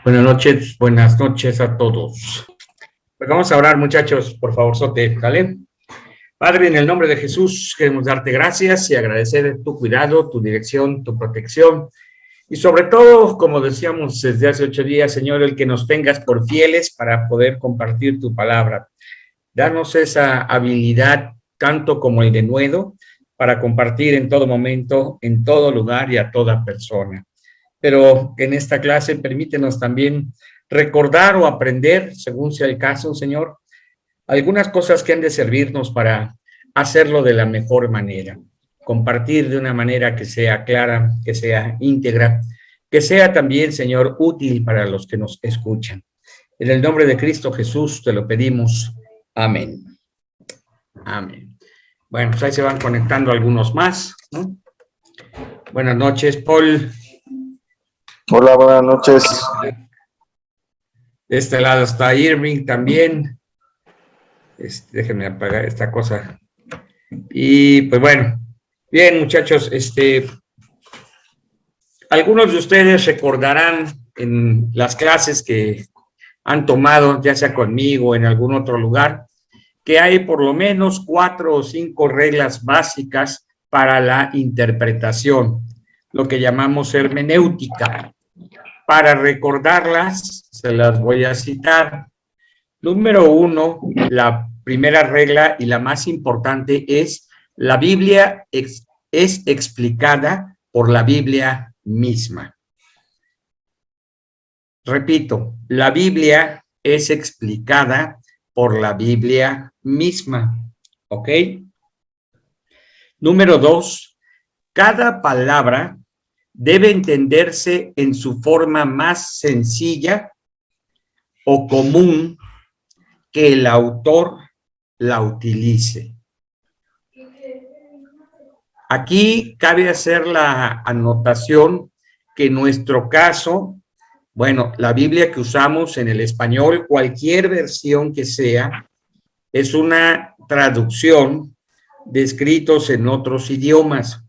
Buenas noches a todos. Pues vamos a orar, muchachos, por favor, Sote, ¿vale? Padre, en el nombre de Jesús, queremos darte gracias y agradecer tu cuidado, tu dirección, tu protección. Y sobre todo, como decíamos desde hace 8 días, Señor, el que nos tengas por fieles para poder compartir tu palabra. Danos esa habilidad, tanto como el denuedo, para compartir en todo momento, en todo lugar y a toda persona. Pero en esta clase permítenos también recordar o aprender, según sea el caso, Señor, algunas cosas que han de servirnos para hacerlo de la mejor manera, compartir de una manera que sea clara, que sea íntegra, que sea también, Señor, útil para los que nos escuchan. En el nombre de Cristo Jesús te lo pedimos. Amén. Amén. Bueno, pues ahí se van conectando algunos más, ¿no? Buenas noches, Paul. Hola, buenas noches. De este lado está Irving también. Déjenme apagar esta cosa. Y pues bueno, bien, muchachos, algunos de ustedes recordarán en las clases que han tomado, ya sea conmigo o en algún otro lugar, que hay por lo menos 4 o 5 reglas básicas para la interpretación, lo que llamamos hermenéutica. Para recordarlas, se las voy a citar. Número 1, la primera regla y la más importante es: la Biblia es explicada por la Biblia misma. Repito, la Biblia es explicada por la Biblia misma. ¿Ok? Número 2, cada palabra debe entenderse en su forma más sencilla o común que el autor la utilice. Aquí cabe hacer la anotación que en nuestro caso, bueno, la Biblia que usamos en el español, cualquier versión que sea, es una traducción de escritos en otros idiomas.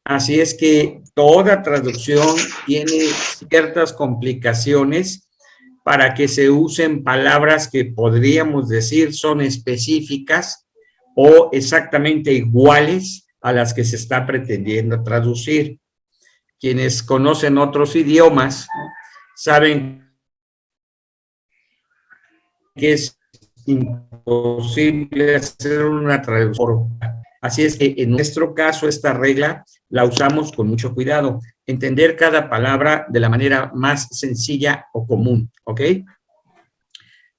Así es que toda traducción tiene ciertas complicaciones para que se usen palabras que podríamos decir son específicas o exactamente iguales a las que se está pretendiendo traducir. Quienes conocen otros idiomas saben que es imposible hacer una traducción. Así es que en nuestro caso esta regla la usamos con mucho cuidado. Entender cada palabra de la manera más sencilla o común, ¿ok?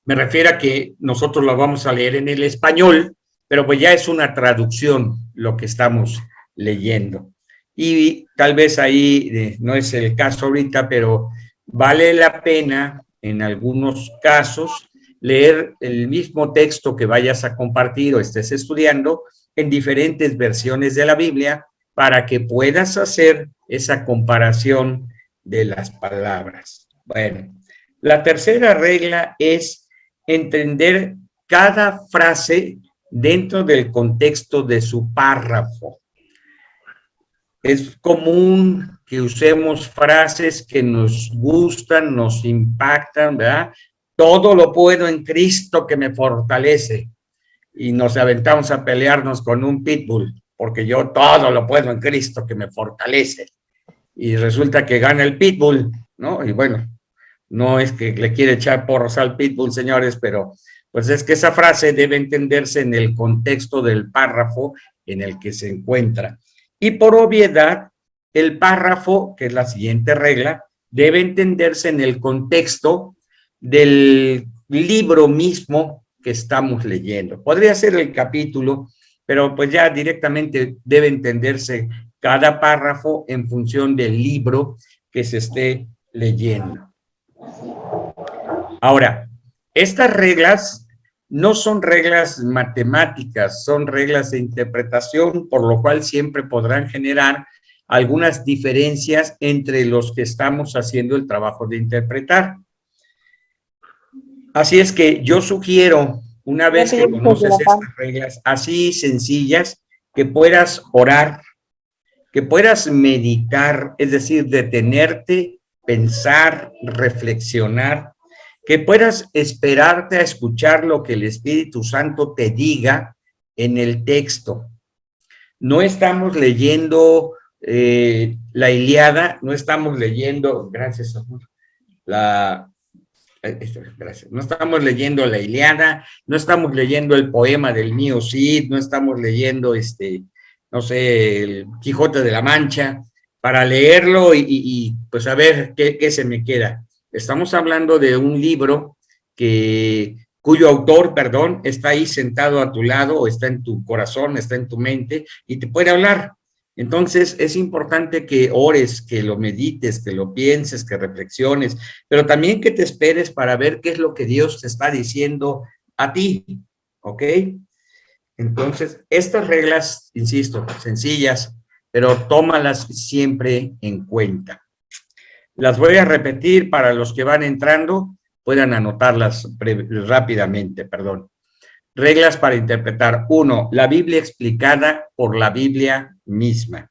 Me refiero a que nosotros lo vamos a leer en el español, pero pues ya es una traducción lo que estamos leyendo. Y tal vez ahí no es el caso ahorita, pero vale la pena en algunos casos leer el mismo texto que vayas a compartir o estés estudiando en diferentes versiones de la Biblia para que puedas hacer esa comparación de las palabras. Bueno, la tercera regla es entender cada frase dentro del contexto de su párrafo. Es común que usemos frases que nos gustan, nos impactan, ¿verdad? Todo lo puedo en Cristo que me fortalece. Y nos aventamos a pelearnos con un pitbull, porque yo todo lo puedo en Cristo que me fortalece. Y resulta que gana el pitbull, ¿no? Y bueno, no es que le quiere echar porros al pitbull, señores, pero pues es que esa frase debe entenderse en el contexto del párrafo en el que se encuentra. Y por obviedad, el párrafo, que es la siguiente regla, debe entenderse en el contexto del libro mismo que estamos leyendo. Podría ser el capítulo, pero pues ya directamente debe entenderse cada párrafo en función del libro que se esté leyendo. Ahora, estas reglas no son reglas matemáticas, son reglas de interpretación, por lo cual siempre podrán generar algunas diferencias entre los que estamos haciendo el trabajo de interpretar. Así es que yo sugiero, una vez que conoces estas reglas así sencillas, que puedas orar, que puedas meditar, es decir, detenerte pensar, reflexionar, que puedas esperarte a escuchar lo que el Espíritu Santo te diga en el texto. No estamos leyendo la Ilíada, no estamos leyendo, gracias amor, gracias, no estamos leyendo la Ilíada, no estamos leyendo el poema del mío Cid, no estamos leyendo no sé, el Quijote de la Mancha, para leerlo y pues a ver qué se me queda. Estamos hablando de un libro cuyo autor, perdón, está ahí sentado a tu lado, o está en tu corazón, está en tu mente, y te puede hablar. Entonces, es importante que ores, que lo medites, que lo pienses, que reflexiones, pero también que te esperes para ver qué es lo que Dios te está diciendo a ti, ¿ok? Entonces, estas reglas, insisto, sencillas, pero tómalas siempre en cuenta. Las voy a repetir para los que van entrando, puedan anotarlas rápidamente, perdón. Reglas para interpretar. 1. La Biblia explicada por la Biblia misma.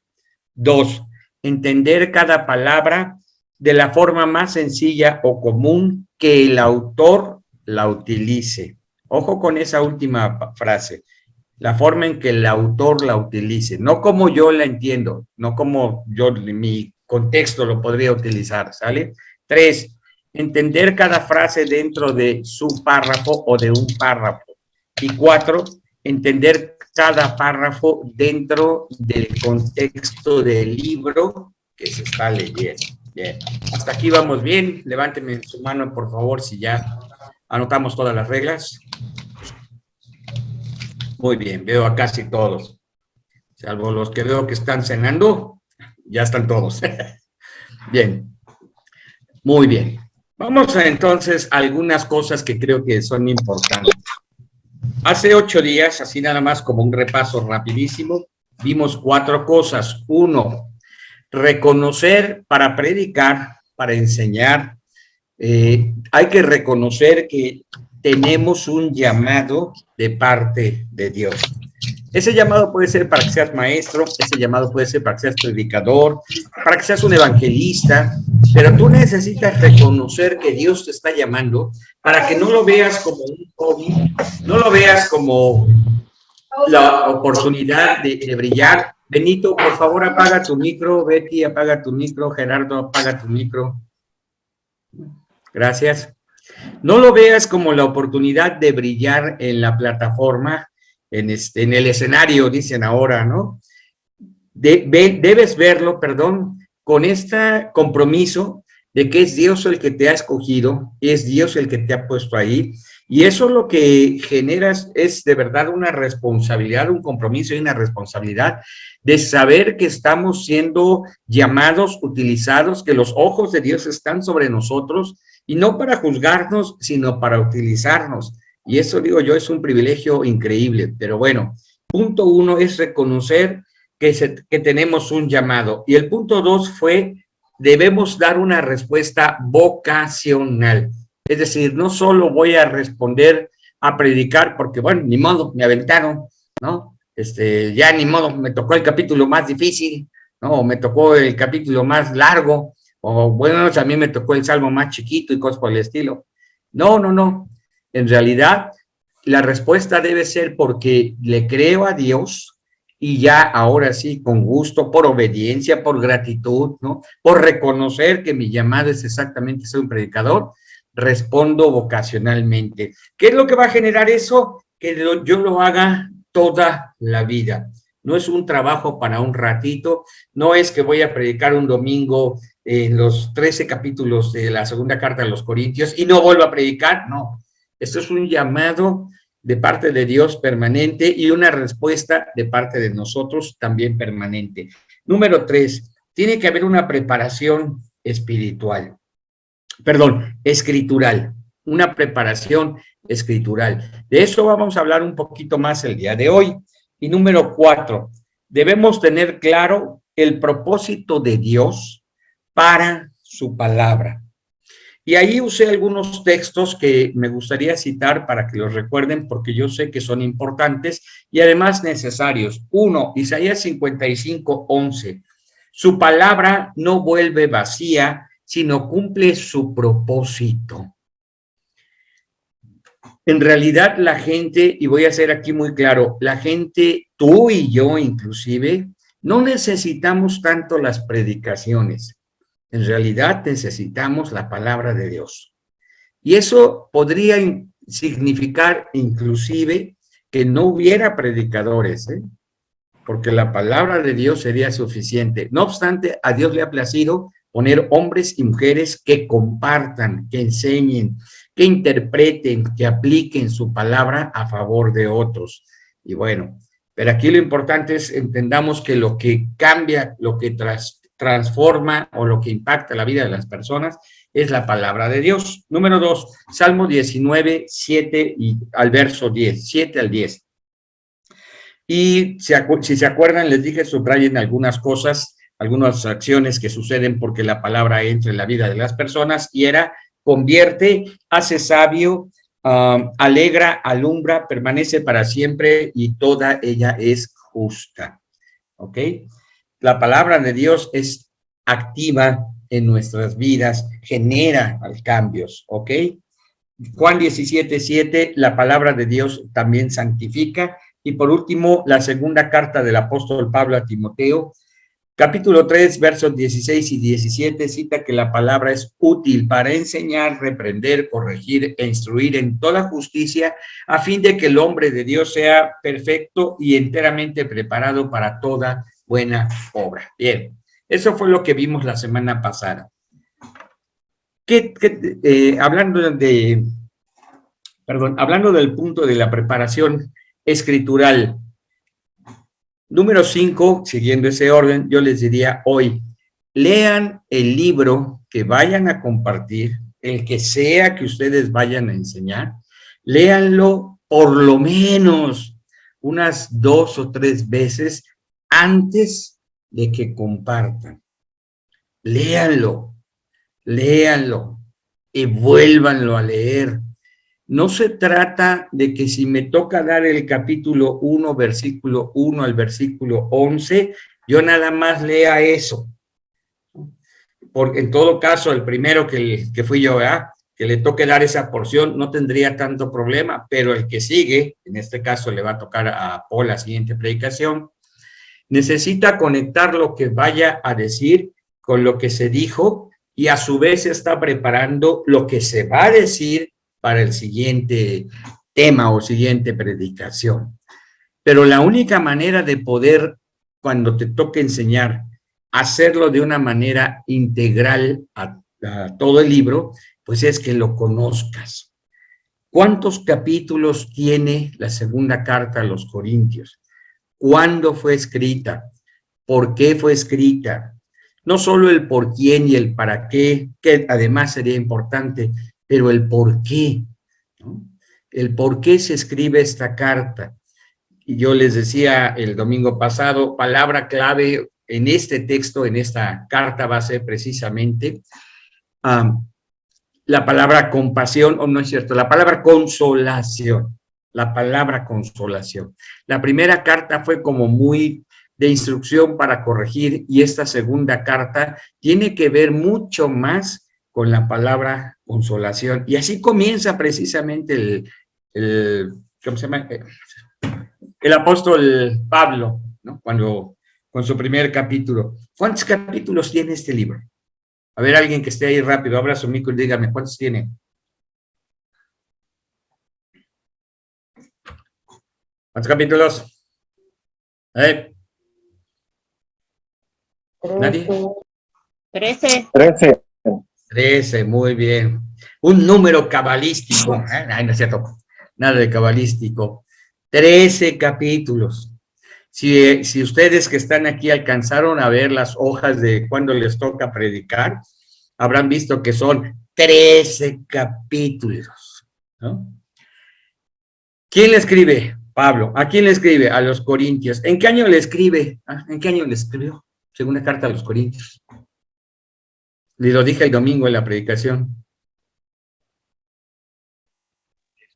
2. Entender cada palabra de la forma más sencilla o común que el autor la utilice. Ojo con esa última frase. La forma en que el autor la utilice. No como yo la entiendo, no como yo, mi contexto lo podría utilizar, ¿sale? 3. Entender cada frase dentro de su párrafo o de un párrafo. Y 4. Entender cada párrafo dentro del contexto del libro que se está leyendo. Bien. Hasta aquí vamos bien. Levánteme su mano, por favor, si ya anotamos todas las reglas. Muy bien, veo a casi todos. Salvo los que veo que están cenando, ya están todos. Bien. Muy bien. Vamos a entonces a algunas cosas que creo que son importantes. Hace 8 días, así nada más como un repaso rapidísimo, vimos 4 cosas. 1, reconocer para predicar, para enseñar. Hay que reconocer que tenemos un llamado de parte de Dios. Ese llamado puede ser para que seas maestro, ese llamado puede ser para que seas predicador, para que seas un evangelista, pero tú necesitas reconocer que Dios te está llamando para que no lo veas como un hobby, no lo veas como la oportunidad de brillar. Benito, por favor, apaga tu micro. Betty, apaga tu micro. Gerardo, apaga tu micro. Gracias. No lo veas como la oportunidad de brillar en la plataforma, en el escenario, dicen ahora, ¿no? Debes verlo, perdón, con este compromiso de que es Dios el que te ha escogido, es Dios el que te ha puesto ahí, y eso lo que generas es de verdad una responsabilidad, un compromiso y una responsabilidad de saber que estamos siendo llamados, utilizados, que los ojos de Dios están sobre nosotros, y no para juzgarnos, sino para utilizarnos. Y eso, digo yo, es un privilegio increíble. Pero bueno, punto 1 es reconocer que tenemos un llamado. Y el punto 2 fue, debemos dar una respuesta vocacional. Es decir, no solo voy a responder a predicar, porque bueno, ni modo, me aventaron, ¿no? Ya ni modo, me tocó el capítulo más difícil, ¿no? O me tocó el capítulo más largo, o bueno, también me tocó el salmo más chiquito y cosas por el estilo. No, no, no. En realidad, la respuesta debe ser porque le creo a Dios y ya ahora sí, con gusto, por obediencia, por gratitud, ¿no? Por reconocer que mi llamado es exactamente ser un predicador, respondo vocacionalmente. ¿Qué es lo que va a generar eso? Que yo lo haga toda la vida. No es un trabajo para un ratito, no es que voy a predicar un domingo en los 13 capítulos de la segunda carta de los Corintios y no vuelvo a predicar, no. Esto es un llamado de parte de Dios permanente y una respuesta de parte de nosotros también permanente. Número 3, tiene que haber una preparación espiritual. Perdón, escritural, una preparación escritural. De eso vamos a hablar un poquito más el día de hoy. Y número 4, debemos tener claro el propósito de Dios para su palabra. Y ahí usé algunos textos que me gustaría citar para que los recuerden, porque yo sé que son importantes y además necesarios. 1, Isaías 55:11. Su palabra no vuelve vacía, sino cumple su propósito. En realidad la gente, y voy a ser aquí muy claro, la gente, tú y yo inclusive, no necesitamos tanto las predicaciones. En realidad necesitamos la palabra de Dios. Y eso podría significar inclusive que no hubiera predicadores, porque la palabra de Dios sería suficiente. No obstante, a Dios le ha placido poner hombres y mujeres que compartan, que enseñen, que interpreten, que apliquen su palabra a favor de otros. Y bueno, pero aquí lo importante es entendamos que lo que cambia, lo que transforma o lo que impacta la vida de las personas es la palabra de Dios. Número 2, Salmo 19, 7 y al verso 10, 7 al 10. Y si se acuerdan, les dije, subrayen algunas cosas, algunas acciones que suceden porque la palabra entra en la vida de las personas, y era: convierte, hace sabio, alegra, alumbra, permanece para siempre, y toda ella es justa. ¿Ok? La palabra de Dios es activa en nuestras vidas, genera cambios. ¿Ok? Juan 17:7, la palabra de Dios también santifica. Y por último, la segunda carta del apóstol Pablo a Timoteo, capítulo 3, versos 16 y 17, cita que la palabra es útil para enseñar, reprender, corregir e instruir en toda justicia, a fin de que el hombre de Dios sea perfecto y enteramente preparado para toda buena obra. Bien, eso fue lo que vimos la semana pasada. Hablando del punto de la preparación escritural, número 5, siguiendo ese orden, yo les diría hoy: lean el libro que vayan a compartir, el que sea que ustedes vayan a enseñar, léanlo por lo menos unas 2 o 3 veces antes de que compartan. Léanlo y vuélvanlo a leer. No se trata de que si me toca dar el capítulo 1, versículo 1 al versículo 11, yo nada más lea eso. Porque en todo caso, el primero que fui yo, que le toque dar esa porción, no tendría tanto problema, pero el que sigue, en este caso le va a tocar a Paul la siguiente predicación, necesita conectar lo que vaya a decir con lo que se dijo, y a su vez está preparando lo que se va a decir para el siguiente tema o siguiente predicación. Pero la única manera de poder, cuando te toque enseñar, hacerlo de una manera integral a todo el libro, pues es que lo conozcas. ¿Cuántos capítulos tiene la segunda carta a los Corintios? ¿Cuándo fue escrita? ¿Por qué fue escrita? No solo el por quién y el para qué, que además sería importante, pero el por qué, ¿no? El por qué se escribe esta carta. Y yo les decía el domingo pasado, palabra clave en este texto, en esta carta, va a ser precisamente la palabra compasión, o no es cierto, la palabra consolación. La palabra consolación. La primera carta fue como muy de instrucción para corregir, y esta segunda carta tiene que ver mucho más con la palabra consolación. Y así comienza precisamente ¿cómo se llama? El apóstol Pablo, ¿no? Con su primer capítulo. ¿Cuántos capítulos tiene este libro? A ver, alguien que esté ahí rápido, abra su micro y dígame, ¿cuántos tiene? ¿Cuántos capítulos? ¿Nadie? 13. 13, muy bien. Un número cabalístico. Ay, no es cierto, nada de cabalístico. 13 capítulos. Si ustedes que están aquí alcanzaron a ver las hojas de cuando les toca predicar, habrán visto que son 13 capítulos, ¿no? ¿Quién le escribe? Pablo. ¿A quién le escribe? A los Corintios. ¿En qué año le escribe? ¿En qué año le escribió? Segunda carta a los Corintios. Y lo dije el domingo en la predicación.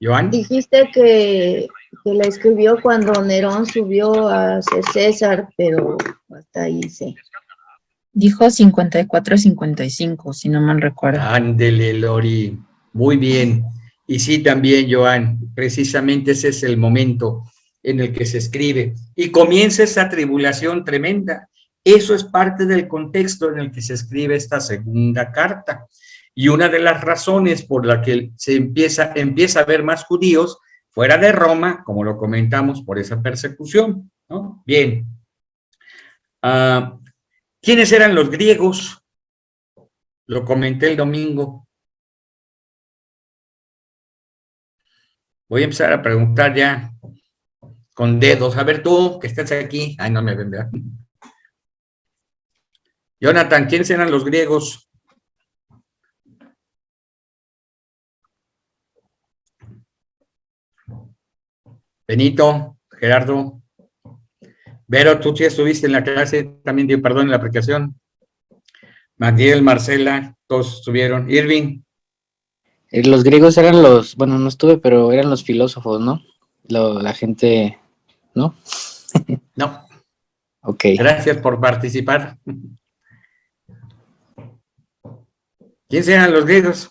¿Joan? Dijiste que la escribió cuando Nerón subió a ser César, pero hasta ahí sí. Dijo 54-55, si no mal recuerdo. Ándele, Lori. Muy bien. Y sí, también, Joan, precisamente ese es el momento en el que se escribe. Y comienza esa tribulación tremenda. Eso es parte del contexto en el que se escribe esta segunda carta. Y una de las razones por la que se empieza a ver más judíos fuera de Roma, como lo comentamos, por esa persecución, ¿no? Bien. ¿Quiénes eran los griegos? Lo comenté el domingo. Voy a empezar a preguntar ya con dedos. A ver tú, que estás aquí. Ay, no me ven, ¿verdad? Jonathan, ¿quiénes eran los griegos? Benito, Gerardo. Vero, tú sí estuviste en la clase, también, perdón, en la aplicación. Magdiel, Marcela, todos estuvieron. Irving. Los griegos eran los, bueno, no estuve, pero eran los filósofos, ¿no? La gente, ¿no? No. Ok. Gracias por participar. ¿Quiénes eran los griegos?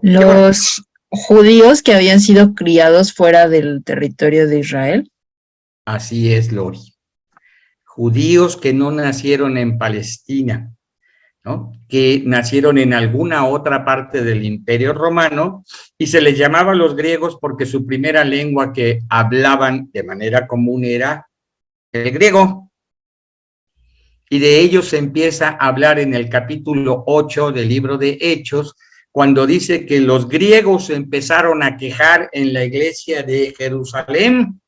Los judíos que habían sido criados fuera del territorio de Israel. Así es, Lori. Judíos que no nacieron en Palestina, ¿no? Que nacieron en alguna otra parte del Imperio Romano y se les llamaba a los griegos porque su primera lengua que hablaban de manera común era el griego. Y de ellos se empieza a hablar en el capítulo 8 del libro de Hechos, cuando dice que los griegos empezaron a quejar en la iglesia de Jerusalén,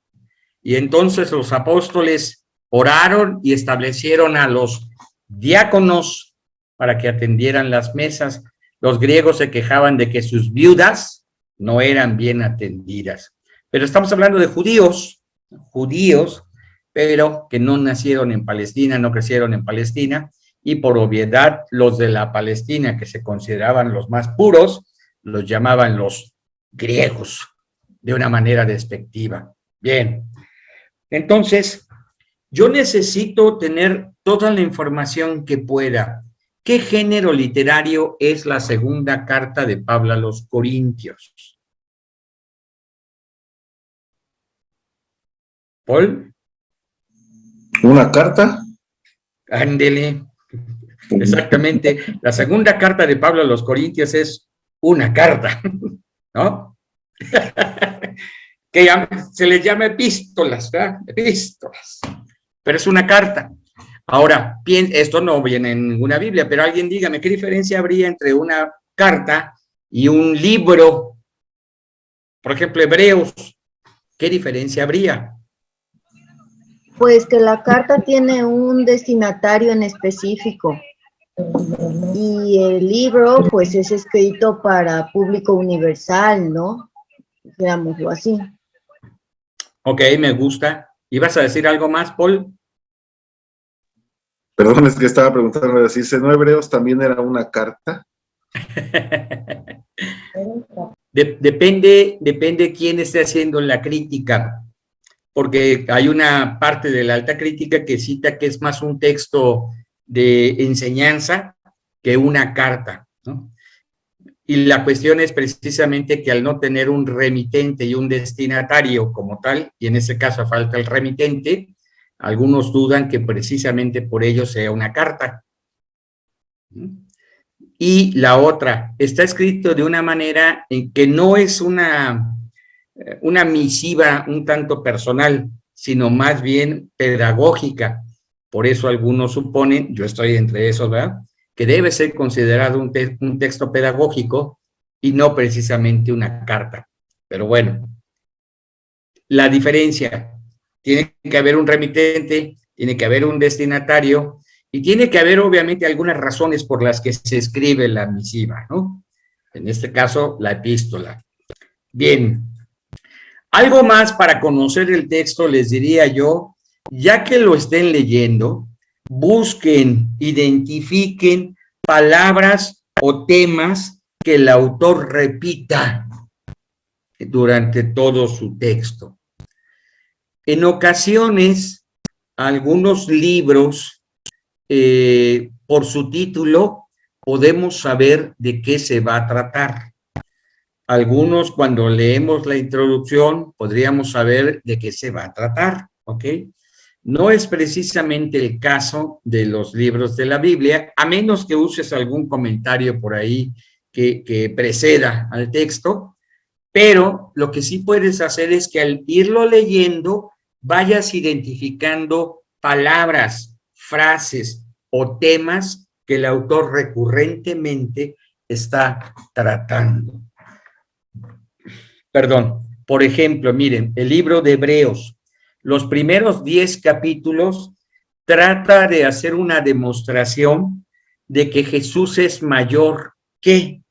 y entonces los apóstoles oraron y establecieron a los diáconos para que atendieran las mesas. Los griegos se quejaban de que sus viudas no eran bien atendidas. Pero estamos hablando de judíos, pero que no nacieron en Palestina, no crecieron en Palestina, y por obviedad los de la Palestina, que se consideraban los más puros, los llamaban los griegos, de una manera despectiva. Bien, entonces, yo necesito tener toda la información que pueda. ¿Qué género literario es la segunda carta de Pablo a los Corintios? ¿Paul? ¿Una carta? Ándele. Exactamente. La segunda carta de Pablo a los Corintios es una carta, ¿no? Que se les llama epístolas, ¿verdad? Epístolas. Pero es una carta. Ahora, esto no viene en ninguna Biblia, pero alguien dígame, ¿qué diferencia habría entre una carta y un libro? Por ejemplo, Hebreos, ¿qué diferencia habría? Pues que la carta tiene un destinatario en específico y el libro pues es escrito para público universal, ¿no? Digámoslo así. Ok, me gusta. ¿Ibas a decir algo más, Paul? Perdón, es que estaba preguntando si ¿no Hebreos también era una carta? Depende quién esté haciendo la crítica, porque hay una parte de la alta crítica que cita que es más un texto de enseñanza que una carta, ¿no? Y la cuestión es precisamente que al no tener un remitente y un destinatario como tal, y en ese caso falta el remitente, algunos dudan que precisamente por ello sea una carta. Y la otra, está escrito de una manera en que no es una misiva un tanto personal, sino más bien pedagógica. Por eso algunos suponen, yo estoy entre esos, ¿verdad?, que debe ser considerado un texto pedagógico y no precisamente una carta. Pero bueno, la diferencia, tiene que haber un remitente, tiene que haber un destinatario y tiene que haber obviamente algunas razones por las que se escribe la misiva, ¿no? En este caso, la epístola. Bien, algo más para conocer el texto les diría yo, ya que lo estén leyendo, busquen, identifiquen palabras o temas que el autor repita durante todo su texto. En ocasiones, algunos libros por su título podemos saber de qué se va a tratar. Algunos, cuando leemos la introducción, podríamos saber de qué se va a tratar, ¿ok? No es precisamente el caso de los libros de la Biblia, a menos que uses algún comentario por ahí que preceda al texto, pero lo que sí puedes hacer es que al irlo leyendo, vayas identificando palabras, frases o temas que el autor recurrentemente está tratando. Perdón, por ejemplo, miren, el libro de Hebreos, los primeros 10 capítulos trata de hacer una demostración de que Jesús es mayor que,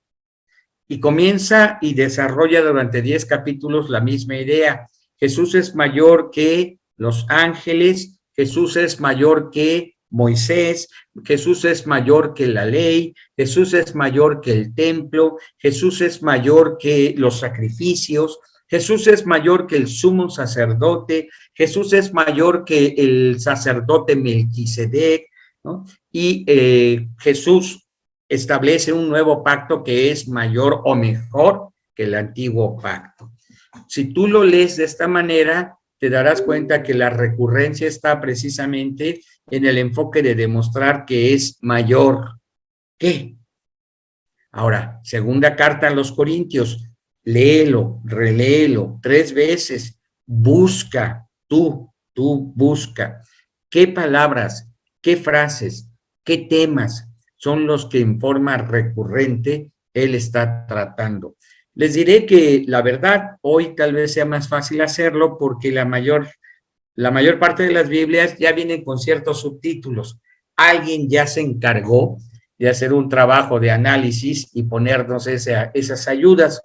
y comienza y desarrolla durante 10 capítulos la misma idea. Jesús es mayor que los ángeles, Jesús es mayor que Moisés, Jesús es mayor que la ley, Jesús es mayor que el templo, Jesús es mayor que los sacrificios, Jesús es mayor que el sumo sacerdote, Jesús es mayor que el sacerdote Melquisedec, ¿no? Y Jesús establece un nuevo pacto que es mayor o mejor que el antiguo pacto. Si tú lo lees de esta manera, te darás cuenta que la recurrencia está precisamente en el enfoque de demostrar que es mayor que. Ahora, segunda carta a los Corintios, léelo, reléelo 3 veces, busca, tú busca, qué palabras, qué frases, qué temas son los que en forma recurrente él está tratando. Les diré que la verdad, hoy tal vez sea más fácil hacerlo porque la mayor parte de las Biblias ya vienen con ciertos subtítulos. Alguien ya se encargó de hacer un trabajo de análisis y ponernos esas ayudas,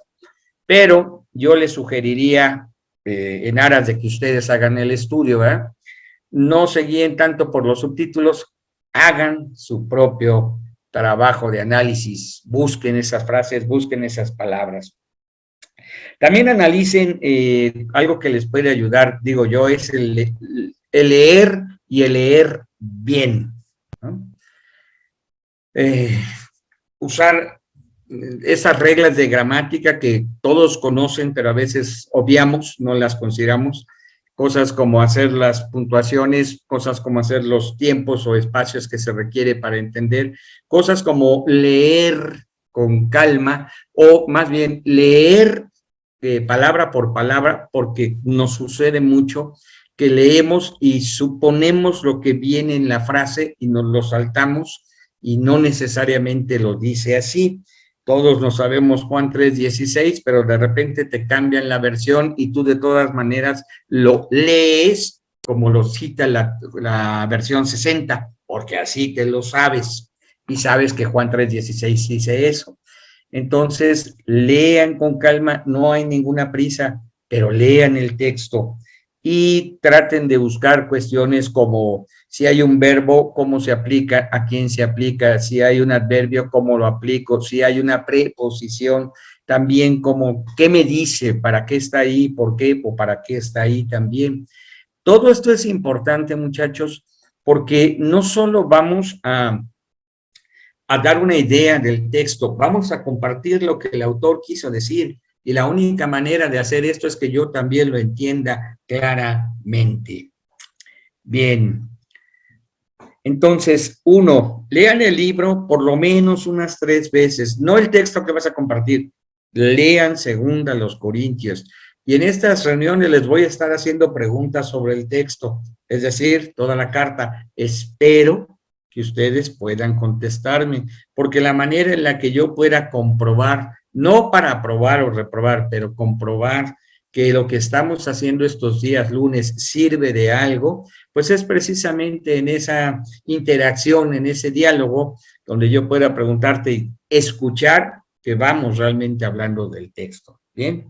pero yo les sugeriría, en aras de que ustedes hagan el estudio, ¿verdad? No se guíen tanto por los subtítulos, hagan su propio trabajo de análisis, busquen esas frases, busquen esas palabras. También analicen algo que les puede ayudar, digo yo, es el leer y el leer bien, ¿no? Usar esas reglas de gramática que todos conocen, pero a veces obviamos, no las consideramos, cosas como hacer las puntuaciones, cosas como hacer los tiempos o espacios que se requiere para entender, cosas como leer con calma, o más bien leer palabra por palabra, porque nos sucede mucho que leemos y suponemos lo que viene en la frase y nos lo saltamos y no necesariamente lo dice así. Todos nos sabemos Juan 3:16, pero de repente te cambian la versión y tú de todas maneras lo lees como lo cita la versión 60, porque así te lo sabes y sabes que Juan 3:16 dice eso. Entonces, lean con calma, no hay ninguna prisa, pero lean el texto y traten de buscar cuestiones como si hay un verbo, cómo se aplica, a quién se aplica, si hay un adverbio, cómo lo aplico, si hay una preposición, también como qué me dice, para qué está ahí, por qué o para qué está ahí también. Todo esto es importante, muchachos, porque no solo vamos a dar una idea del texto, vamos a compartir lo que el autor quiso decir, y la única manera de hacer esto es que yo también lo entienda claramente. Bien, entonces, 1, lean el libro por lo menos unas 3 veces, no el texto que vas a compartir, lean 2 Corintios, y en estas reuniones les voy a estar haciendo preguntas sobre el texto, es decir, toda la carta. Espero que ustedes puedan contestarme, porque la manera en la que yo pueda comprobar, no para aprobar o reprobar, pero comprobar que lo que estamos haciendo estos días lunes sirve de algo, pues es precisamente en esa interacción, en ese diálogo, donde yo pueda preguntarte y escuchar que vamos realmente hablando del texto, ¿bien?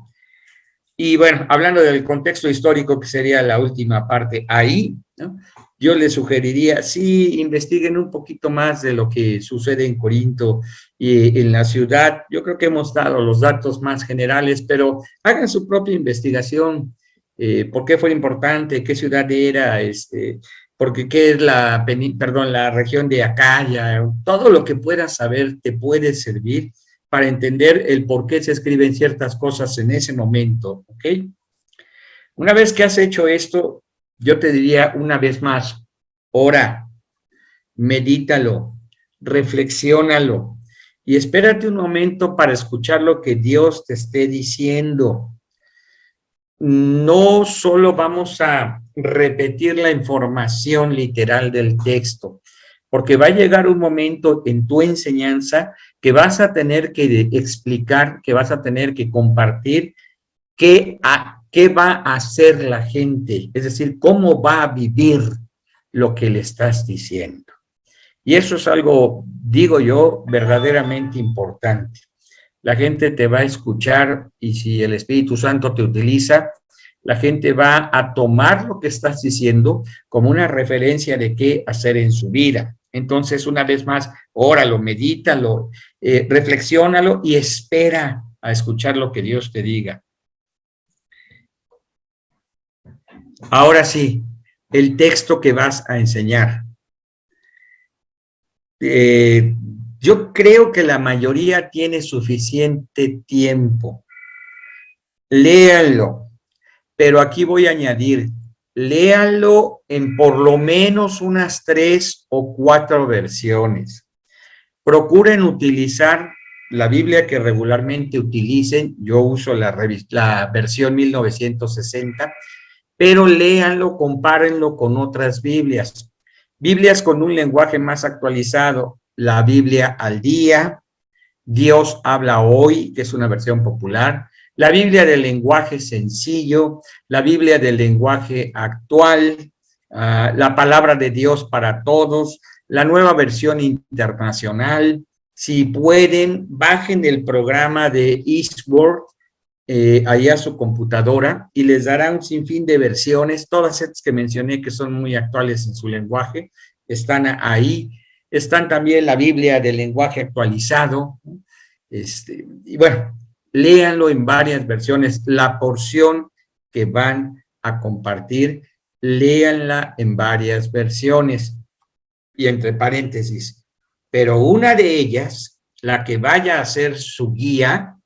Y bueno, hablando del contexto histórico, que sería la última parte ahí, ¿no? Yo les sugeriría, sí, investiguen un poquito más de lo que sucede en Corinto y en la ciudad. Yo creo que hemos dado los datos más generales, pero hagan su propia investigación. ¿Por qué fue importante? ¿Qué ciudad era? porque qué es la región de Acaya, todo lo que puedas saber te puede servir para entender el por qué se escriben ciertas cosas en ese momento, ¿ok? Una vez que has hecho esto, yo te diría una vez más, ora, medítalo, reflexiónalo y espérate un momento para escuchar lo que Dios te esté diciendo. No solo vamos a repetir la información literal del texto, porque va a llegar un momento en tu enseñanza que vas a tener que explicar, que vas a tener que compartir qué va a hacer la gente, es decir, cómo va a vivir lo que le estás diciendo. Y eso es algo, digo yo, verdaderamente importante. La gente te va a escuchar y si el Espíritu Santo te utiliza, la gente va a tomar lo que estás diciendo como una referencia de qué hacer en su vida. Entonces, una vez más, óralo, medítalo, reflexiónalo y espera a escuchar lo que Dios te diga. Ahora sí, el texto que vas a enseñar. Yo creo que la mayoría tiene suficiente tiempo. Léanlo, pero aquí voy a añadir, léanlo en por lo menos unas 3 o 4 versiones. Procuren utilizar la Biblia que regularmente utilicen. Yo uso la versión 1960, pero léanlo, compárenlo con otras Biblias. Biblias con un lenguaje más actualizado, la Biblia al día, Dios habla hoy, que es una versión popular, la Biblia del lenguaje sencillo, la Biblia del lenguaje actual, la palabra de Dios para todos, la nueva versión internacional. Si pueden, bajen el programa de Eastword ahí a su computadora y les dará un sinfín de versiones, todas estas que mencioné que son muy actuales en su lenguaje, están ahí. Están también la Biblia del lenguaje actualizado, y bueno, léanlo en varias versiones. La porción que van a compartir, léanla en varias versiones y entre paréntesis, pero una de ellas, la que vaya a ser su guía,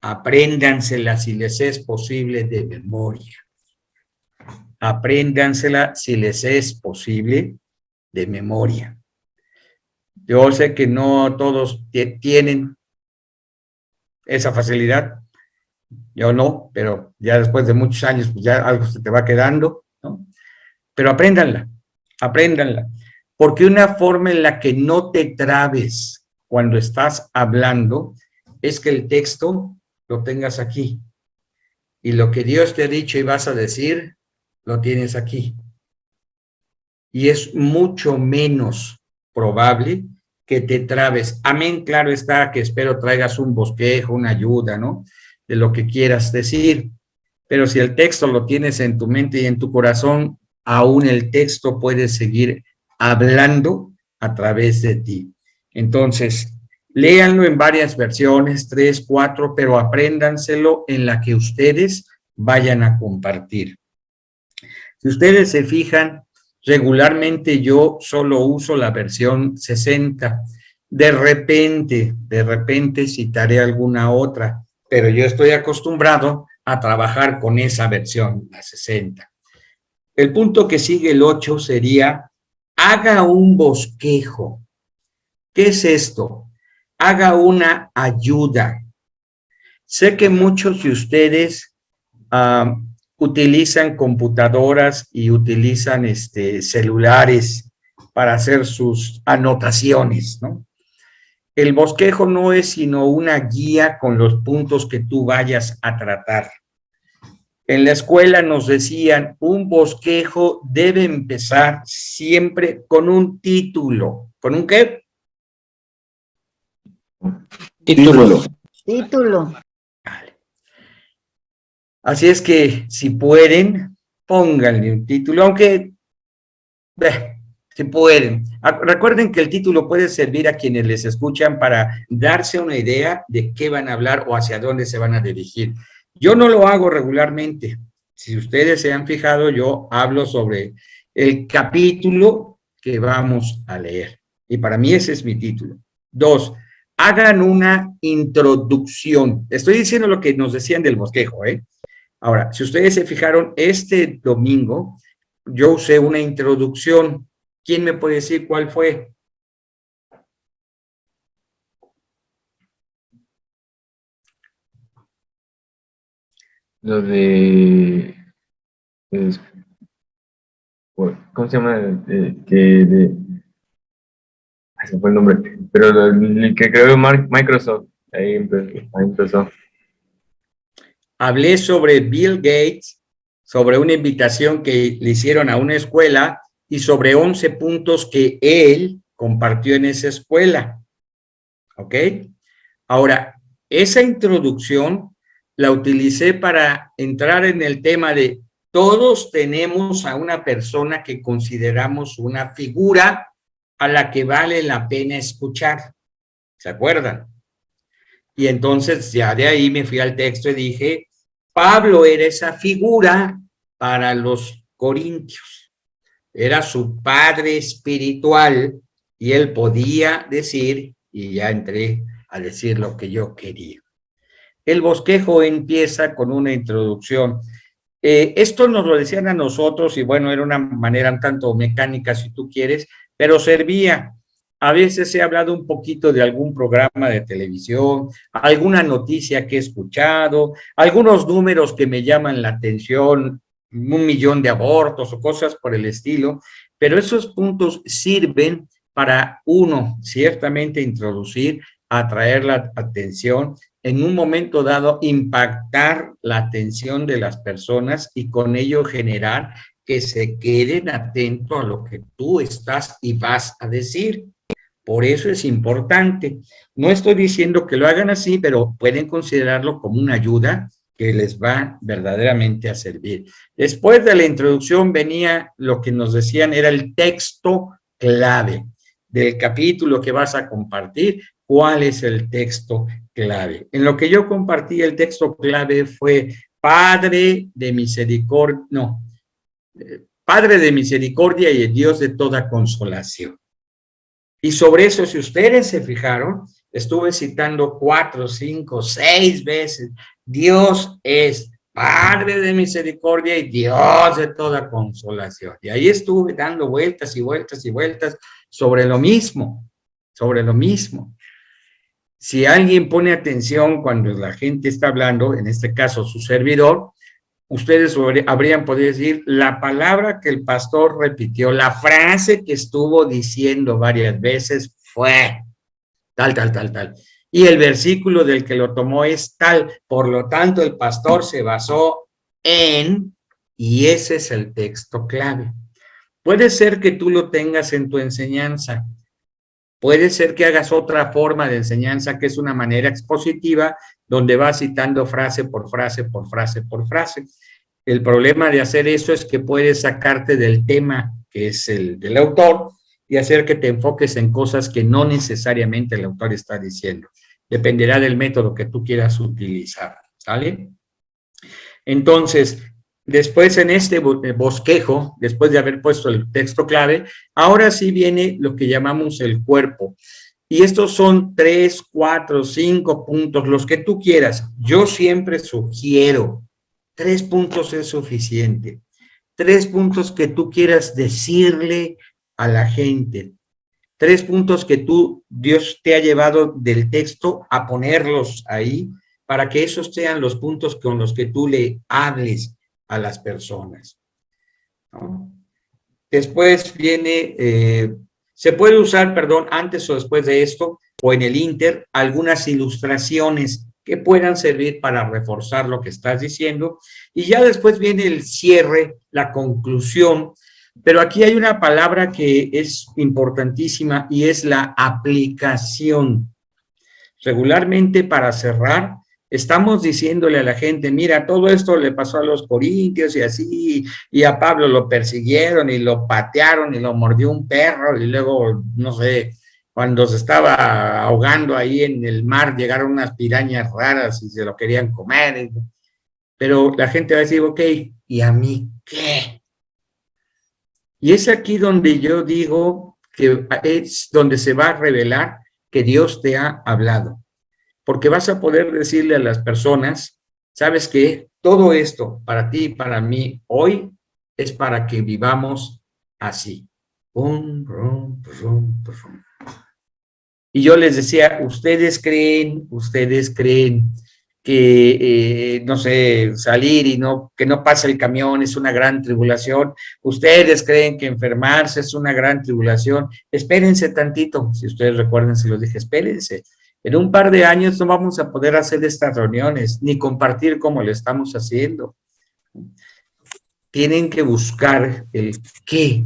apréndansela si les es posible de memoria. Apréndansela si les es posible de memoria. Yo sé que no todos tienen esa facilidad, yo no, pero ya después de muchos años, pues ya algo se te va quedando, ¿no? Pero apréndanla, porque una forma en la que no te trabes cuando estás hablando es que el texto lo tengas aquí, y lo que Dios te ha dicho y vas a decir, lo tienes aquí. Y es mucho menos probable que te trabes. Amén, claro está que espero traigas un bosquejo, una ayuda, ¿no? De lo que quieras decir. Pero si el texto lo tienes en tu mente y en tu corazón, aún el texto puede seguir hablando a través de ti. Entonces, léanlo en varias versiones, 3, 4, pero apréndanselo en la que ustedes vayan a compartir. Si ustedes se fijan, regularmente yo solo uso la versión 60. De repente citaré alguna otra, pero yo estoy acostumbrado a trabajar con esa versión, la 60. El punto que sigue el 8 sería, haga un bosquejo. ¿Qué es esto? Haga una ayuda. Sé que muchos de ustedes utilizan computadoras y utilizan celulares para hacer sus anotaciones, ¿no? El bosquejo no es sino una guía con los puntos que tú vayas a tratar. En la escuela nos decían, un bosquejo debe empezar siempre con un título. ¿Con un qué? Título. Título. Vale. Así es que, si pueden, pónganle un título, aunque, si pueden. Recuerden que el título puede servir a quienes les escuchan para darse una idea de qué van a hablar o hacia dónde se van a dirigir. Yo no lo hago regularmente. Si ustedes se han fijado, yo hablo sobre el capítulo que vamos a leer. Y para mí ese es mi título. 2, hagan una introducción. Estoy diciendo lo que nos decían del bosquejo, ¿eh? Ahora, si ustedes se fijaron, este domingo yo usé una introducción. ¿Quién me puede decir cuál fue? Lo de... ¿Cómo se llama? Se fue el nombre. Pero el que creó Microsoft. Ahí empezó. Hablé sobre Bill Gates, sobre una invitación que le hicieron a una escuela y sobre 11 puntos que él compartió en esa escuela. ¿Ok? Ahora, esa introducción la utilicé para entrar en el tema de todos tenemos a una persona que consideramos una figura a la que vale la pena escuchar. ¿Se acuerdan? Y entonces ya de ahí me fui al texto y dije, Pablo era esa figura para los corintios. Era su padre espiritual y él podía decir, y ya entré a decir lo que yo quería. El bosquejo empieza con una introducción. Esto nos lo decían a nosotros y bueno, era una manera un tanto mecánica si tú quieres, pero servía. A veces he hablado un poquito de algún programa de televisión, alguna noticia que he escuchado, algunos números que me llaman la atención, 1,000,000 de abortos o cosas por el estilo, pero esos puntos sirven para uno, ciertamente introducir, atraer la atención, en un momento dado impactar la atención de las personas y con ello generar que se queden atentos a lo que tú estás y vas a decir. Por eso es importante. No estoy diciendo que lo hagan así, pero pueden considerarlo como una ayuda que les va verdaderamente a servir. Después de la introducción venía lo que nos decían, era el texto clave del capítulo que vas a compartir. ¿Cuál es el texto clave? En lo que yo compartí, el texto clave fue Padre de misericordia, no, Padre de misericordia y el Dios de toda consolación. Y sobre eso, si ustedes se fijaron, estuve citando 4, 5, 6 veces. Dios es Padre de misericordia y Dios de toda consolación. Y ahí estuve dando vueltas y vueltas y vueltas sobre lo mismo, sobre lo mismo. Si alguien pone atención cuando la gente está hablando, en este caso su servidor, ustedes habrían podido decir la palabra que el pastor repitió, la frase que estuvo diciendo varias veces fue tal, tal, tal, tal. Y el versículo del que lo tomó es tal. Por lo tanto, el pastor se basó en, y ese es el texto clave. Puede ser que tú lo tengas en tu enseñanza. Puede ser que hagas otra forma de enseñanza que es una manera expositiva donde vas citando frase por frase, por frase, por frase. El problema de hacer eso es que puedes sacarte del tema que es el del autor y hacer que te enfoques en cosas que no necesariamente el autor está diciendo. Dependerá del método que tú quieras utilizar, ¿sale? Entonces, después en este bosquejo, después de haber puesto el texto clave, ahora sí viene lo que llamamos el cuerpo. Y estos son 3, 4, 5 puntos, los que tú quieras. Yo siempre sugiero 3 puntos es suficiente. 3 puntos que tú quieras decirle a la gente. 3 puntos que Dios te ha llevado del texto a ponerlos ahí para que esos sean los puntos con los que tú le hables a las personas, ¿no? Después viene, se puede usar, perdón, antes o después de esto, o en el inter, algunas ilustraciones que puedan servir para reforzar lo que estás diciendo, y ya después viene el cierre, la conclusión, pero aquí hay una palabra que es importantísima y es la aplicación. Regularmente para cerrar, estamos diciéndole a la gente, mira, todo esto le pasó a los corintios y así, y a Pablo lo persiguieron y lo patearon y lo mordió un perro y luego, no sé, cuando se estaba ahogando ahí en el mar, llegaron unas pirañas raras y se lo querían comer. Pero la gente va a decir, ok, ¿y a mí qué? Y es aquí donde yo digo que es donde se va a revelar que Dios te ha hablado. Porque vas a poder decirle a las personas, ¿sabes qué? Todo esto para ti y para mí hoy es para que vivamos así. Pum, pum, pum, pum. Y yo les decía, ustedes creen que, no sé, salir y que no pase el camión es una gran tribulación. Ustedes creen que enfermarse es una gran tribulación. Espérense tantito, si ustedes recuerdan, se los dije, espérense. En un par de años no vamos a poder hacer estas reuniones, ni compartir como lo estamos haciendo. Tienen que buscar el qué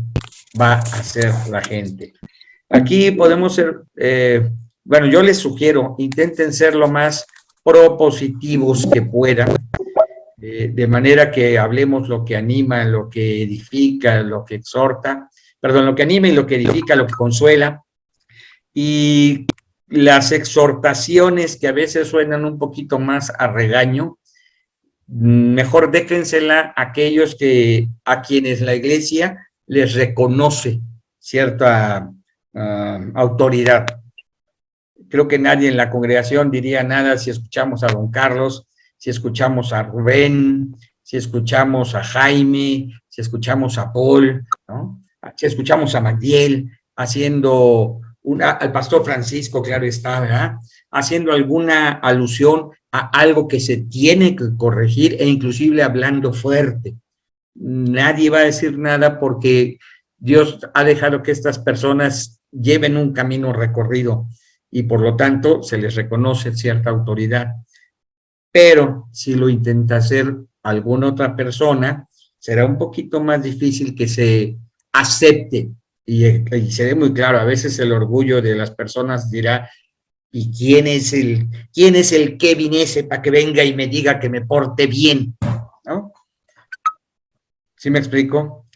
va a hacer la gente. Aquí podemos ser, bueno, yo les sugiero, intenten ser lo más propositivos que puedan, de manera que hablemos lo que anima, lo que edifica, lo que exhorta, perdón, lo que anima y lo que edifica, lo que consuela, y las exhortaciones que a veces suenan un poquito más a regaño, mejor déjensela a aquellos a quienes la iglesia les reconoce cierta autoridad. Creo que nadie en la congregación diría nada si escuchamos a don Carlos, si escuchamos a Rubén, si escuchamos a Jaime, si escuchamos a Paul, ¿no? Si escuchamos a Magdiel haciendo al pastor Francisco, claro está, ¿verdad? Haciendo alguna alusión a algo que se tiene que corregir e inclusive hablando fuerte. Nadie va a decir nada porque Dios ha dejado que estas personas lleven un camino recorrido y por lo tanto se les reconoce cierta autoridad. Pero si lo intenta hacer alguna otra persona, será un poquito más difícil que se acepte. Y se ve muy claro, a veces el orgullo de las personas dirá, ¿y quién es el Kevin ese para que venga y me diga que me porte bien? ¿No? ¿Sí me explico?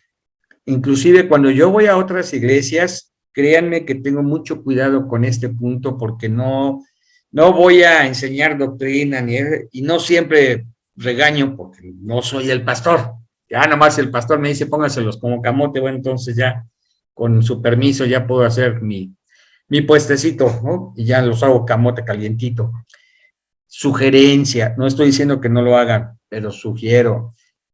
Inclusive cuando yo voy a otras iglesias, créanme que tengo mucho cuidado con este punto porque no voy a enseñar doctrina y no siempre regaño porque no soy el pastor. Ya nomás el pastor me dice póngaselos como camote, bueno, entonces ya con su permiso ya puedo hacer mi puestecito, ¿no? Y ya los hago camote calientito. Sugerencia, no estoy diciendo que no lo hagan, pero sugiero,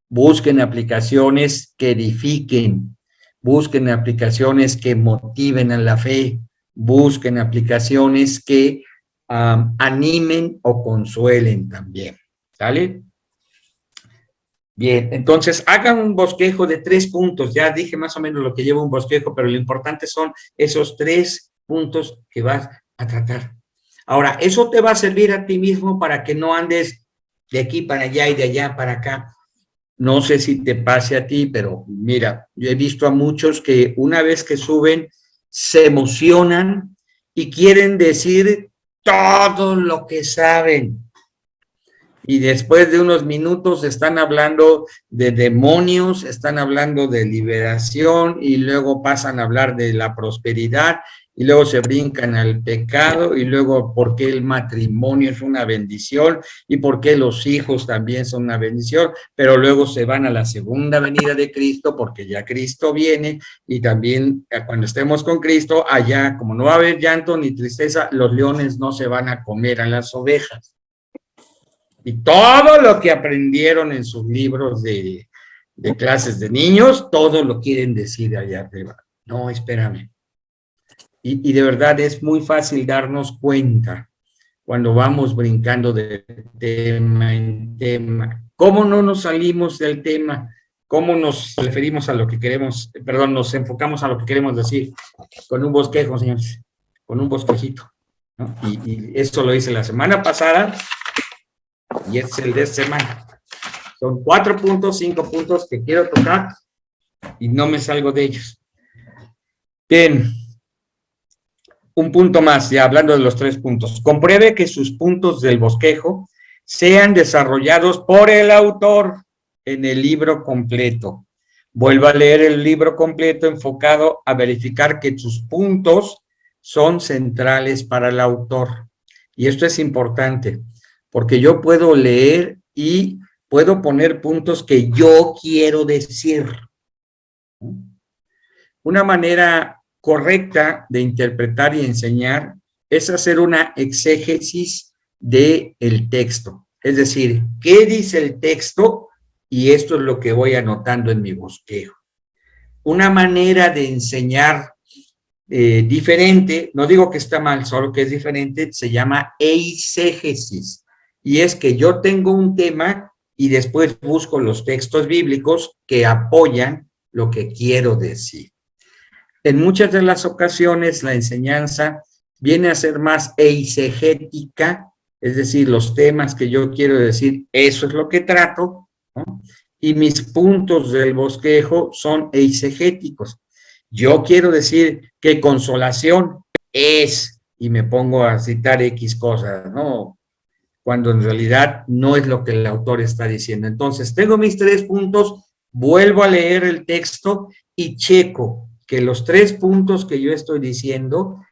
busquen aplicaciones que edifiquen, busquen aplicaciones que motiven a la fe, busquen aplicaciones que animen o consuelen también, ¿sale? Bien, entonces hagan un bosquejo de 3 puntos, ya dije más o menos lo que lleva un bosquejo, pero lo importante son esos 3 puntos que vas a tratar. Ahora, eso te va a servir a ti mismo para que no andes de aquí para allá y de allá para acá. No sé si te pase a ti, pero mira, yo he visto a muchos que una vez que suben, se emocionan y quieren decir todo lo que saben. Y después de unos minutos están hablando de demonios, están hablando de liberación y luego pasan a hablar de la prosperidad y luego se brincan al pecado y luego por qué el matrimonio es una bendición y por qué los hijos también son una bendición, pero luego se van a la segunda venida de Cristo porque ya Cristo viene y también cuando estemos con Cristo, allá como no va a haber llanto ni tristeza, los leones no se van a comer a las ovejas. Y todo lo que aprendieron en sus libros de clases de niños, todo lo quieren decir allá arriba. No, espérame. Y de verdad es muy fácil darnos cuenta cuando vamos brincando de tema en tema. ¿Cómo no nos salimos del tema? ¿Cómo nos referimos a lo que queremos? Perdón, nos enfocamos a lo que queremos decir. Con un bosquejo, señores. Con un bosquejito, ¿no? Y eso lo hice la semana pasada. Y es el de esta semana. Son 4 puntos, 5 puntos que quiero tocar y no me salgo de ellos. Bien. Un punto más, ya hablando de los 3 puntos. Compruebe que sus puntos del bosquejo sean desarrollados por el autor en el libro completo. Vuelva a leer el libro completo enfocado a verificar que sus puntos son centrales para el autor. Y esto es importante, porque yo puedo leer y puedo poner puntos que yo quiero decir. Una manera correcta de interpretar y enseñar es hacer una exégesis del texto. Es decir, ¿qué dice el texto? Y esto es lo que voy anotando en mi bosquejo. Una manera de enseñar diferente, no digo que está mal, solo que es diferente, se llama eisegesis. Y es que yo tengo un tema y después busco los textos bíblicos que apoyan lo que quiero decir. En muchas de las ocasiones la enseñanza viene a ser más eisegética, es decir, los temas que yo quiero decir, eso es lo que trato, ¿no? Y mis puntos del bosquejo son eisegéticos. Yo quiero decir que consolación es, y me pongo a citar X cosas, ¿no? Cuando en realidad no es lo que el autor está diciendo. Entonces, tengo mis 3 puntos, vuelvo a leer el texto y checo que los 3 puntos que yo estoy diciendo,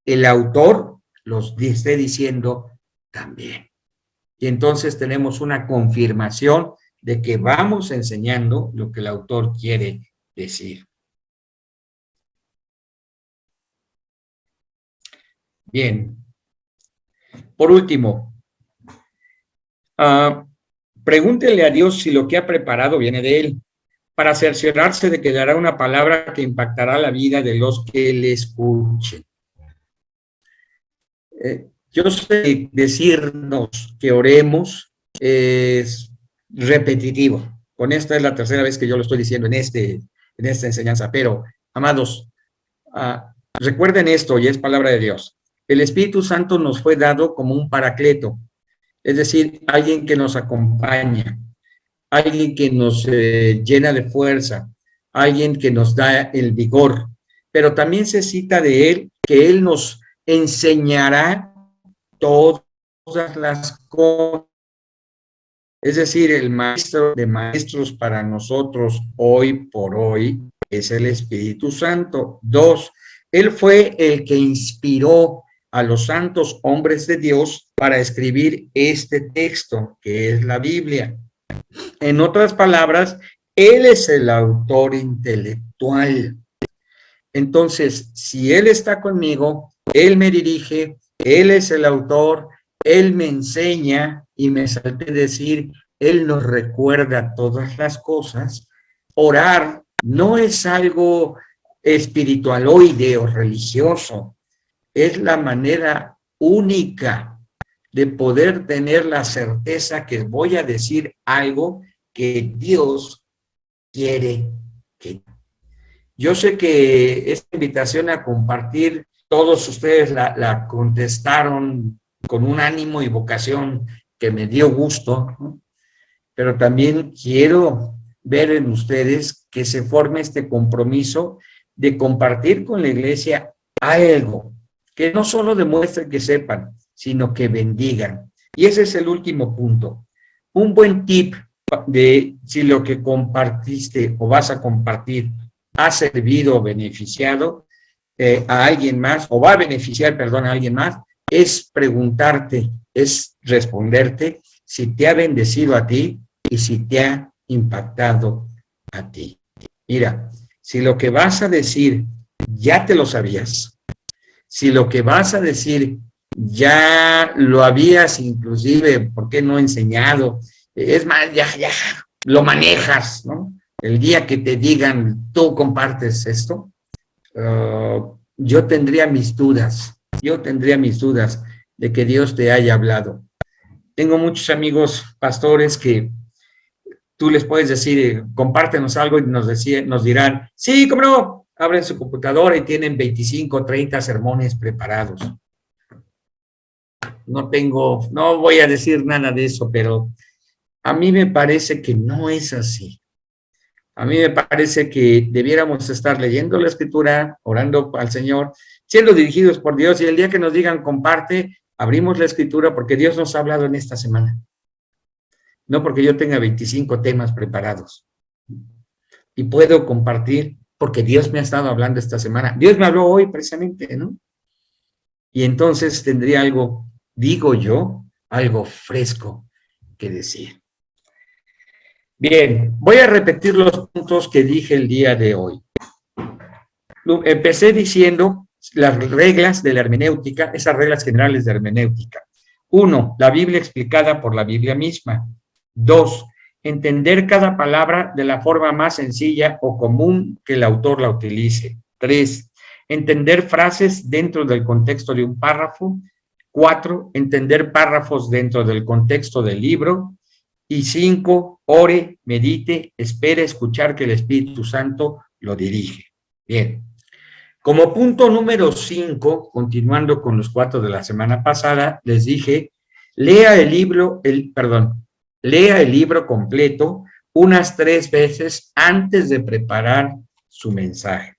el autor los esté diciendo también. Y entonces tenemos una confirmación de que vamos enseñando lo que el autor quiere decir. Bien. Por último, pregúntele a Dios si lo que ha preparado viene de Él, para cerciorarse de que dará una palabra que impactará la vida de los que le escuchen. Yo sé decirnos que oremos es repetitivo. Con esta es la 3ª vez que yo lo estoy diciendo en esta enseñanza, pero, amados, recuerden esto, y es palabra de Dios. El Espíritu Santo nos fue dado como un paracleto, es decir, alguien que nos acompaña, alguien que nos llena de fuerza, alguien que nos da el vigor, pero también se cita de Él que Él nos enseñará todas las cosas. Es decir, el maestro de maestros para nosotros hoy por hoy es el Espíritu Santo. 2, Él fue el que inspiró a los santos hombres de Dios para escribir este texto, que es la Biblia. En otras palabras, Él es el autor intelectual. Entonces, si Él está conmigo, Él me dirige, Él es el autor, Él me enseña, y me salté decir, Él nos recuerda todas las cosas. Orar no es algo espiritualoide o religioso, es la manera única de poder tener la certeza que voy a decir algo que Dios quiere que... Yo sé que esta invitación a compartir, todos ustedes la contestaron con un ánimo y vocación que me dio gusto, ¿no? Pero también quiero ver en ustedes que se forme este compromiso de compartir con la iglesia algo que no solo demuestre que sepan, sino que bendigan. Y ese es el último punto. Un buen tip de si lo que compartiste o vas a compartir ha servido o beneficiado a alguien más, o va a beneficiar, perdón, a alguien más, es preguntarte, es responderte si te ha bendecido a ti y si te ha impactado a ti. Mira, si lo que vas a decir ya te lo sabías, si lo que vas a decir ya lo habías inclusive, ¿por qué no enseñado? Es más, ya lo manejas, ¿no? El día que te digan, tú compartes esto, yo tendría mis dudas de que Dios te haya hablado. Tengo muchos amigos pastores que tú les puedes decir, compártenos algo, y nos dirán, sí, cómo no, abren su computadora y tienen 25, 30 sermones preparados. No voy a decir nada de eso, pero a mí me parece que no es así. A mí me parece que debiéramos estar leyendo la Escritura, orando al Señor, siendo dirigidos por Dios, y el día que nos digan comparte, abrimos la Escritura porque Dios nos ha hablado en esta semana. No porque yo tenga 25 temas preparados. Y puedo compartir porque Dios me ha estado hablando esta semana. Dios me habló hoy precisamente, ¿no? Y entonces tendría algo, digo yo, algo fresco que decir. Bien, voy a repetir los puntos que dije el día de hoy. Empecé diciendo las reglas de la hermenéutica, esas reglas generales de hermenéutica. 1, la Biblia explicada por la Biblia misma. 2, entender cada palabra de la forma más sencilla o común que el autor la utilice. 3, entender frases dentro del contexto de un párrafo. 4, entender párrafos dentro del contexto del libro. Y 5, ore, medite, espere escuchar que el Espíritu Santo lo dirige. Bien. Como punto número 5, continuando con los 4 de la semana pasada, les dije, lea el libro completo unas 3 veces antes de preparar su mensaje.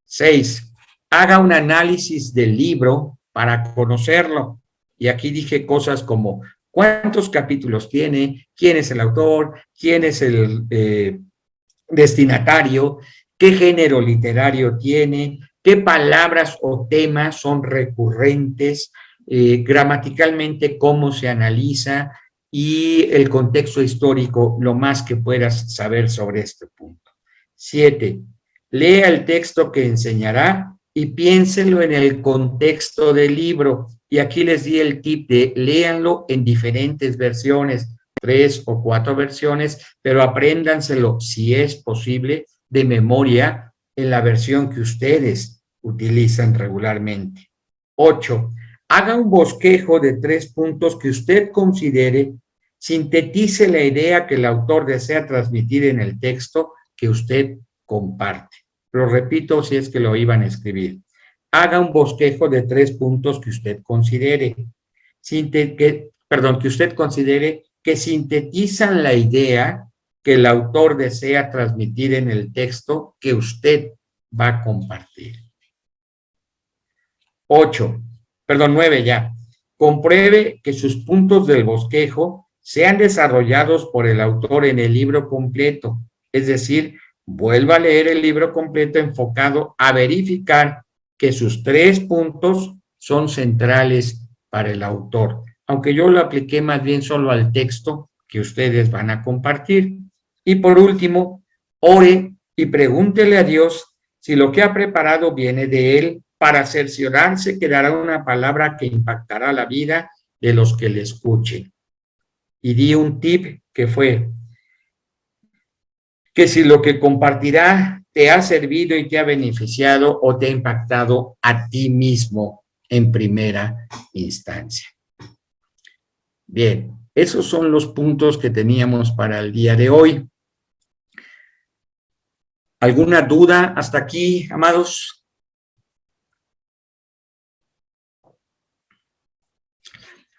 6, haga un análisis del libro para conocerlo. Y aquí dije cosas como, ¿cuántos capítulos tiene? ¿Quién es el autor? ¿Quién es el destinatario? ¿Qué género literario tiene? ¿Qué palabras o temas son recurrentes? Gramaticalmente, ¿cómo se analiza? Y el contexto histórico, lo más que puedas saber sobre este punto. 7, lea el texto que enseñará y piénselo en el contexto del libro. Y aquí les di el tip de léanlo en diferentes versiones, 3 o 4 versiones, pero apréndanselo, si es posible, de memoria en la versión que ustedes utilizan regularmente. 8, haga un bosquejo de 3 puntos que usted considere, sintetice la idea que el autor desea transmitir en el texto que usted comparte. Lo repito si es que lo iban a escribir. Haga un bosquejo de 3 puntos que usted considere, que usted considere que sintetizan la idea que el autor desea transmitir en el texto que usted va a compartir. 9 ya. Compruebe que sus puntos del bosquejo sean desarrollados por el autor en el libro completo. Es decir, vuelva a leer el libro completo enfocado a verificar que sus 3 puntos son centrales para el autor. Aunque yo lo apliqué más bien solo al texto que ustedes van a compartir. Y por último, ore y pregúntele a Dios si lo que ha preparado viene de Él para cerciorarse que dará una palabra que impactará la vida de los que le escuchen. Y di un tip que fue que si lo que compartirá te ha servido y te ha beneficiado o te ha impactado a ti mismo en primera instancia. Bien, esos son los puntos que teníamos para el día de hoy. ¿Alguna duda hasta aquí, amados?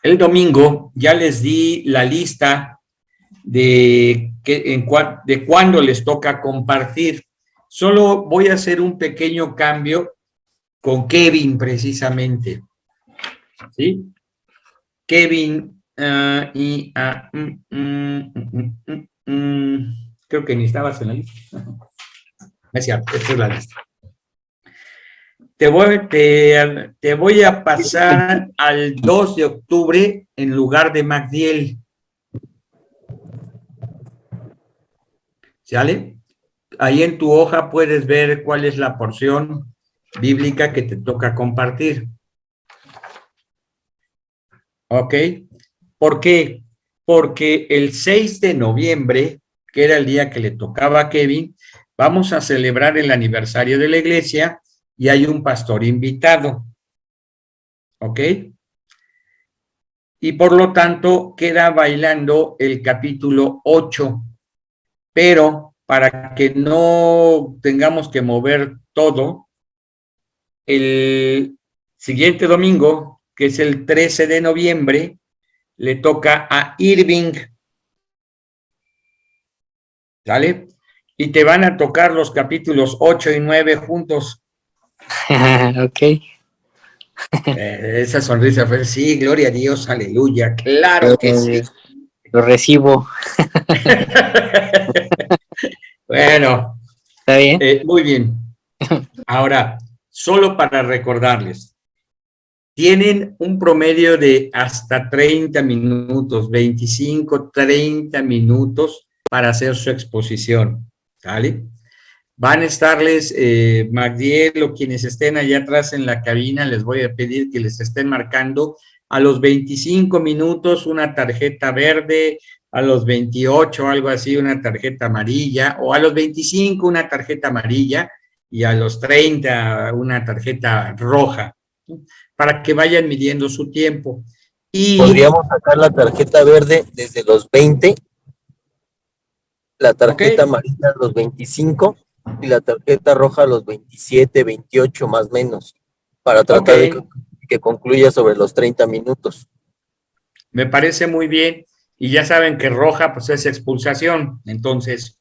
El domingo ya les di la lista de cuándo les toca compartir. Solo voy a hacer un pequeño cambio con Kevin precisamente. ¿Sí? Kevin creo que ni estabas en la lista. Es cierto, esta es la lista. Te voy a pasar al 2 de octubre en lugar de Magdiel. ¿Sale? Ahí en tu hoja puedes ver cuál es la porción bíblica que te toca compartir. ¿Ok? ¿Por qué? Porque el 6 de noviembre, que era el día que le tocaba a Kevin, vamos a celebrar el aniversario de la iglesia y hay un pastor invitado. ¿Ok? Y por lo tanto queda bailando el capítulo 8. Pero para que no tengamos que mover todo, el siguiente domingo, que es el 13 de noviembre, le toca a Irving. ¿Sale? Y te van a tocar los capítulos 8 y 9 juntos. Ok. Esa sonrisa fue, sí, gloria a Dios, aleluya, claro que sí. Lo recibo. Bueno, ¿Está bien? Muy bien. Ahora, solo para recordarles, tienen un promedio de hasta 30 minutos, 25, 30 minutos para hacer su exposición, ¿vale? Van a estarles, Magdiel o quienes estén allá atrás en la cabina, les voy a pedir que les estén marcando a los 25 minutos una tarjeta verde, a los 28, algo así, una tarjeta amarilla, o a los 25 una tarjeta amarilla, y a los 30 una tarjeta roja, ¿no? Para que vayan midiendo su tiempo. Y podríamos sacar la tarjeta verde desde los 20, la tarjeta amarilla a los 25 y la tarjeta roja a los 27, 28 más o menos, para tratar de que concluya sobre los 30 minutos. Me parece muy bien, y ya saben que roja pues es expulsación, entonces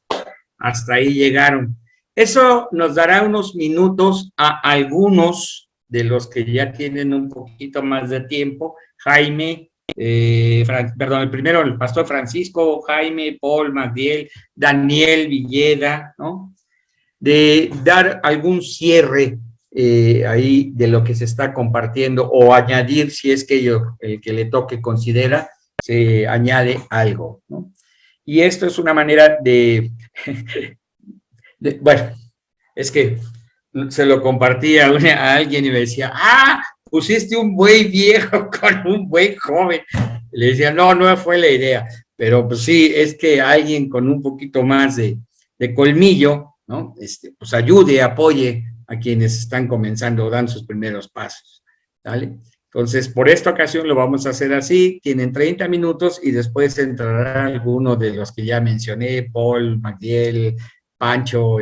hasta ahí llegaron. Eso nos dará unos minutos a algunos de los que ya tienen un poquito más de tiempo. Jaime, perdón, el primero, el pastor Francisco, Jaime, Paul, Magdiel, Daniel, Villeda, ¿no? De dar algún cierre ahí de lo que se está compartiendo, o añadir, si es que el que le toque considera, se añade algo, ¿no? Y esto es una manera bueno, es que se lo compartí a alguien y me decía, pusiste un buey viejo con un buey joven. Le decía, no fue la idea, pero pues sí, es que alguien con un poquito más de colmillo, ¿no? Pues ayude, apoye a quienes están comenzando, dan sus primeros pasos, ¿vale? Entonces, por esta ocasión lo vamos a hacer así, tienen 30 minutos y después entrará alguno de los que ya mencioné, Paul, Magdiel, Pancho,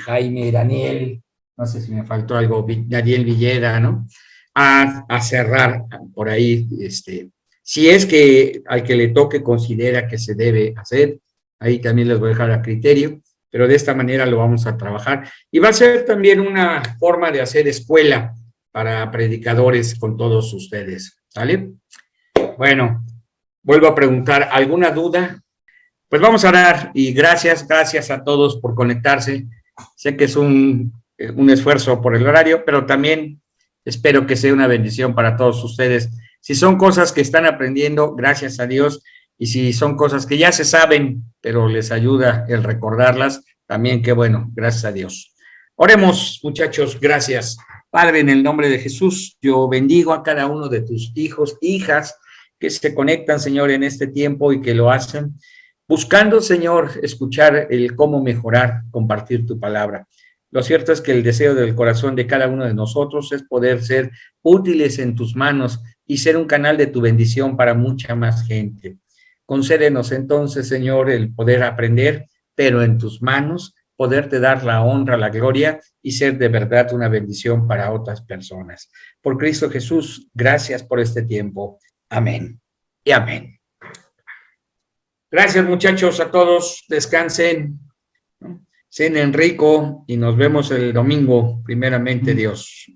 Jaime, Daniel, no sé si me faltó algo, Daniel Villeda, ¿no? A cerrar por ahí, si es que al que le toque considera que se debe hacer, ahí también les voy a dejar a criterio, pero de esta manera lo vamos a trabajar. Y va a ser también una forma de hacer escuela para predicadores con todos ustedes, ¿sale? Bueno, vuelvo a preguntar, ¿alguna duda? Pues vamos a orar, y gracias a todos por conectarse. Sé que es un esfuerzo por el horario, pero también espero que sea una bendición para todos ustedes. Si son cosas que están aprendiendo, gracias a Dios, y si son cosas que ya se saben, pero les ayuda el recordarlas, también qué bueno, gracias a Dios. Oremos, muchachos, gracias. Padre, en el nombre de Jesús, yo bendigo a cada uno de tus hijos, hijas, que se conectan, Señor, en este tiempo y que lo hacen buscando, Señor, escuchar el cómo mejorar, compartir tu palabra. Lo cierto es que el deseo del corazón de cada uno de nosotros es poder ser útiles en tus manos y ser un canal de tu bendición para mucha más gente. Concédenos entonces, Señor, el poder aprender, pero en tus manos, poderte dar la honra, la gloria y ser de verdad una bendición para otras personas. Por Cristo Jesús, gracias por este tiempo. Amén y amén. Gracias, muchachos, a todos. Descansen, cenen rico y nos vemos el domingo, primeramente Dios.